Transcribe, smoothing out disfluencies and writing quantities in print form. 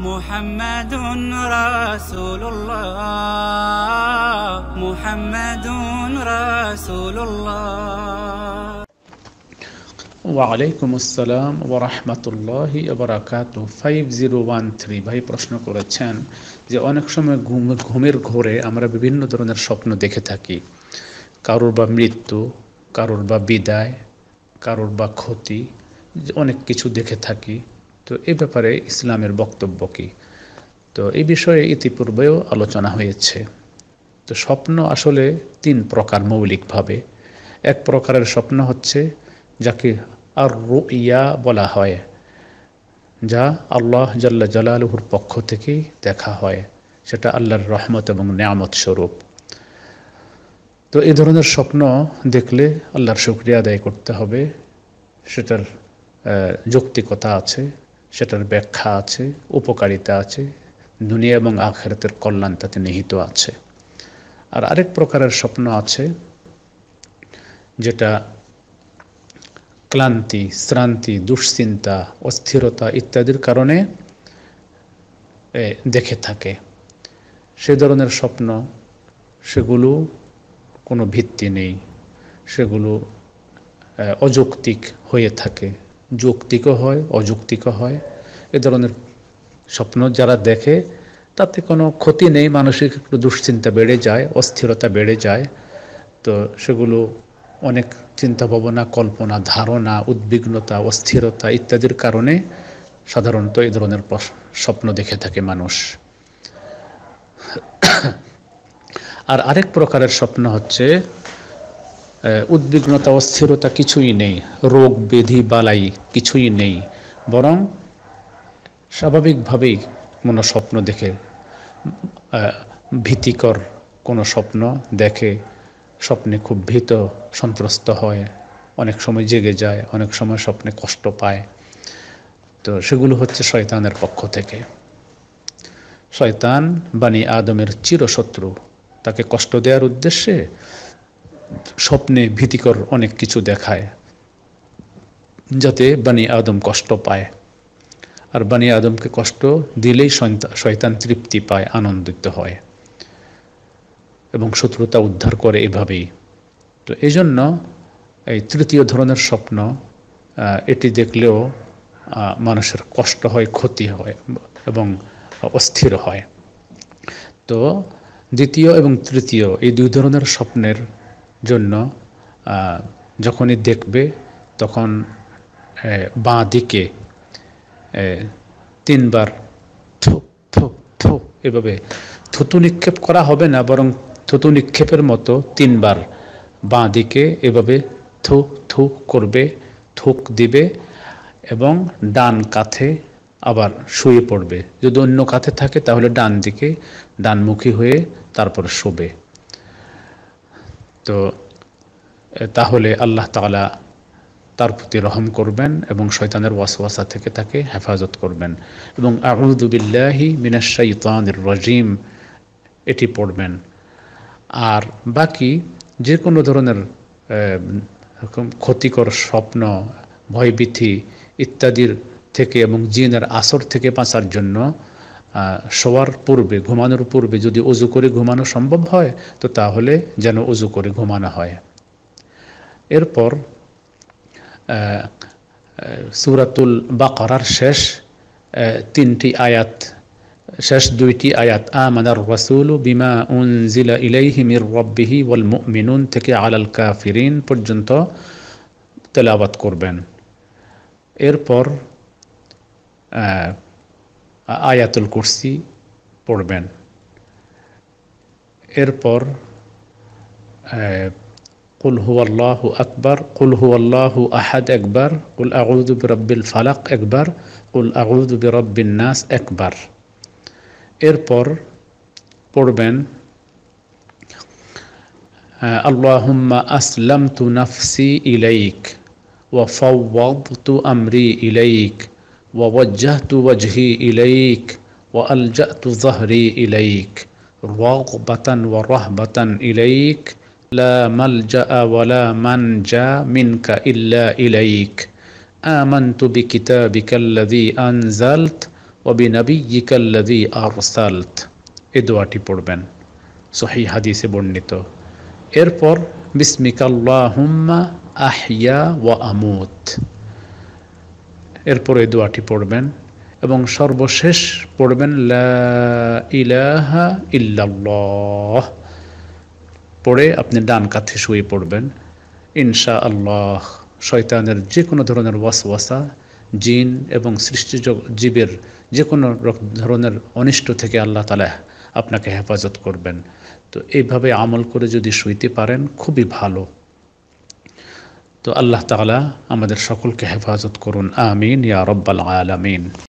মুহাম্মাদুন রাসূলুল্লাহ মুহাম্মাদুন রাসূলুল্লাহ। ওয়ালাইকুম আসসালাম ওয়া রাহমাতুল্লাহি ওয়া বারাকাতুহু। 5013 ভাই প্রশ্ন করেছেন যে অনেক সময় ঘুমের ঘোরে আমরা বিভিন্ন ধরনের স্বপ্ন দেখে থাকি, কারোর বা মৃত্যু, কারোর বা বিদায়, কারোর বা ক্ষতি, অনেক কিছু দেখে থাকি। তো এই ব্যাপারে ইসলামের বক্তব্য কি? তো এই বিষয়ে ইতিপূর্বেও আলোচনা হয়েছে। তো স্বপ্ন আসলে 3 প্রকার মৌলিকভাবে। এক প্রকারের স্বপ্ন হচ্ছে যাকে আর রুইয়া বলা হয়, যা আল্লাহ জাল্লা জালালুহুর পক্ষ থেকেই দেখা হয়, সেটা আল্লাহর রহমত এবং নেয়ামত স্বরূপ। তো এই ধরনের স্বপ্ন দেখলে আল্লাহর শুকরিয়া আদায় করতে হবে, সেটার যৌক্তিকতা আছে, সেটার ব্যাখ্যা আছে, উপকারিতা আছে, দুনিয়া এবং আখিরাতের কল্যাণ তাতে নিহিত আছে। আর আরেক প্রকারের স্বপ্ন আছে যেটা ক্লান্তি, শ্রান্তি, দুশ্চিন্তা, অস্থিরতা ইত্যাদির কারণে দেখে থাকে। সে ধরনের স্বপ্ন, সেগুলো কোনো ভিত্তি নেই, সেগুলো অযৌক্তিক হয়ে থাকে, যৌক্তিকও হয়, অযৌক্তিকও হয়। এ ধরনের স্বপ্ন যারা দেখে তাতে কোনো ক্ষতি নেই, মানসিক একটু দুশ্চিন্তা বেড়ে যায়, অস্থিরতা বেড়ে যায়। তো সেগুলো অনেক চিন্তা ভাবনা, কল্পনা, ধারণা, উদ্বিগ্নতা, অস্থিরতা ইত্যাদির কারণে সাধারণত এই ধরনের স্বপ্ন দেখে থাকে মানুষ। আর আরেক প্রকারের স্বপ্ন হচ্ছে উদ্বিগ্নতা, অস্থিরতা কিছুই নেই, রোগ ব্যাধি বালাই কিছুই নেই, বরং স্বাভাবিকভাবেই কোনো স্বপ্ন দেখে, ভীতিকর কোনো স্বপ্ন দেখে, স্বপ্নে খুব ভীত সন্ত্রস্ত হয়, অনেক সময় জেগে যায়, অনেক সময় স্বপ্নে কষ্ট পায়। তো সেগুলো হচ্ছে শয়তানের পক্ষ থেকে। শয়তান বানি আদমের চিরশত্রু, তাকে কষ্ট দেওয়ার উদ্দেশ্যে স্বপ্নে ভীতিকর অনেক কিছু দেখায় যাতে বানি আদম কষ্ট পায়। আর বানি আদমকে কষ্ট দিলেই শয়তান তৃপ্তি পায়, আনন্দিত হয় এবং শত্রুতা উদ্ধার করে এভাবেই। তো এই জন্য এই তৃতীয় ধরনের স্বপ্ন, এটি দেখলেও মানুষের কষ্ট হয়, ক্ষতি হয় এবং অস্থির হয়। তো দ্বিতীয় এবং তৃতীয় এই 2 ধরনের স্বপ্নের জন্য যখনই দেখবে তখন বাঁ দিকে 3 বার থু থু থু এভাবে থুতু নিক্ষেপ করা হবে না, বরং থুতু নিক্ষেপের মতো 3 বার বাঁ দিকে এভাবে থু থু করবে, থুক দিবে এবং ডান কাঁধে আবার শুয়ে পড়বে। যদি অন্য কাঁধে থাকে তাহলে ডান দিকে ডানমুখী হয়ে তারপর শোবে। তো তাহলে আল্লাহ তাআলা তার প্রতি রহম করবেন এবং শয়তানের ওয়াসওয়াসা থেকে তাকে হেফাজত করবেন এবং আউযু বিল্লাহি মিনাশ শাইতানির রাজিম এটি পড়বেন। আর বাকি যে কোনো ধরনের ক্ষতিকর স্বপ্ন, ভয়ভীতি ইত্যাদির থেকে এবং জিনের আসর থেকে বাঁচার জন্য শোয়ার পূর্বে, ঘুমানোর পূর্বে যদি ওযু করে ঘুমানো সম্ভব হয় তো তাহলে যেন ওযু করে ঘুমানো হয়। এরপর সূরাতুল বাকারার শেষ 3টি আয়াত, শেষ 2টি আয়াত আমানার রাসূলু বিমা উনজিলা ইলাইহি মির রাব্বিহি ওয়াল মুমিনুন থেকে আলাল কাফিরিন পর্যন্ত তেলাওয়াত করবেন। এরপর আয়াতুল কুরসি পড়বেন। এরপর কুল হুয়াল্লাহু আকবার, কুল হুয়াল্লাহু আহাদ একবার, কুল আউযু বিরাব্বিল ফালাক একবার, কুল আউযু বিরাব্বিন নাস একবার। এরপর পড়বেন আল্লাহুম্মা আসলামতু নাফসি ইলাইক ওয়া ফাওয়াদতু আমরি ইলাইক ওয়া ওয়াজ্জাহতু ওয়াজহি ইলাইক ওয়া আলজাতু যাহরি ইলাইক রাগবাতান ওয়া রাহবাতান ইলাইক লা মালজা ওয়া লা মানজা মিনকা ইল্লা ইলাইক আমানতু বিকিতাবিকাল্লাযী আনজালত ওয়াবিনাবিয়িকাল্লাযী আরসালত, এই দোয়াটি পড়বেন, সহিহ হাদিসে বর্ণিত। এরপর বিসমিকাল্লাহুম্মা আহইয়া ওয়া আমুত, এরপর এই দোয়াটি পড়বেন এবং সর্বশেষ পড়বেন লা ইলাহা ইল্লাল্লাহ, পড়ে আপনি ডান কাঁধে শুয়ে পড়বেন। ইনশাআল্লাহ শয়তানের যে কোনো ধরনের ওয়াসওয়াসা, জিন এবং সৃষ্টি জীবের যে কোনো ধরনের অনিষ্ট থেকে আল্লাহ তাআলা আপনাকে হেফাজত করবেন। তো এইভাবে আমল করে যদি শুইতে পারেন খুবই ভালো। তো আল্লাহ তাআলা আমাদের সকলকে হেফাজত করুন, আমিন ইয়া রাব্বাল আলামিন।